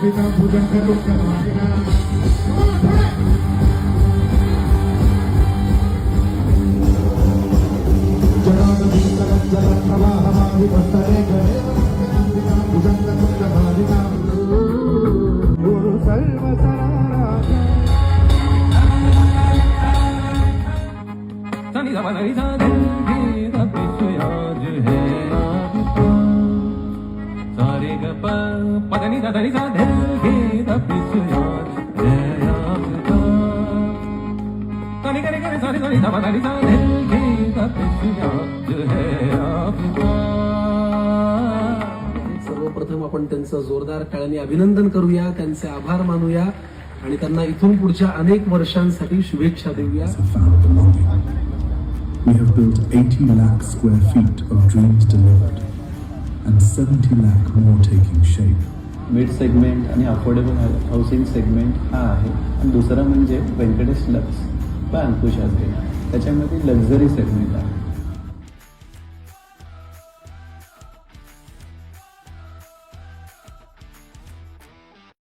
पूजन करून गुरु सर्व सारे गप पदनी दादनी सा धल घे तपिसुयार जय आपका तनी करे करे सारे सारे सा पदनी सा धल घे तपिसुयार जय आपका. सर्वप्रथम आपण त्यांचं जोरदार टाळ्यांनी अभिनंदन करूया, त्यांचे आभार मानूया आणि त्यांना इथून पुढच्या अनेक वर्षांसाठी शुभेच्छा देऊया. We have built 80 lakh square feet of dreams delivered and 70 lakh more taking shape. Mid segment आणि अफोर्डेबल हाऊसिंग सेगमेंट हा आहे. आणि दुसरा म्हणजे व्यंकटेश लक्स व अंकुश आजरे, त्याच्यामध्ये लक्झरी सेगमेंट आहे.